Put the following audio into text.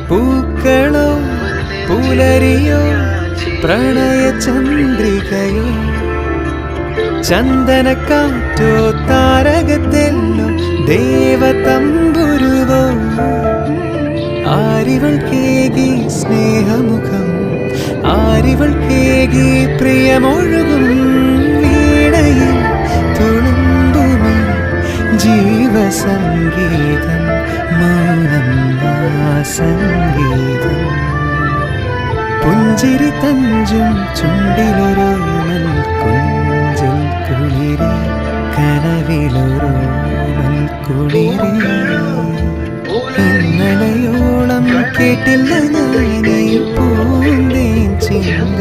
പൂക്കളോ പുലരിയോ പ്രണയ ചന്ദ്രികയോ ചന്ദനക്കാറ്റോ താരകത്തെല്ലോ ദേവതമ്പുരുവോ ആരിവൾ കേകി സ്നേഹമുഖം ആരിവൾ കേകി പ്രിയമൊഴുകും വീണയിൽ തുളുമ്പുമേ ജീവസംഗീതം മൗനം സംഗീതം പുഞ്ചിരി തഞ്ചും ചുണ്ടിലൊരു കുഞ്ചൽ കുളിരെ കനവിലൊരു കുളിരെ ഇന്നലെയോളം കേട്ടില്ല ഞാനീ പൂന്തേൻ ചിന്ത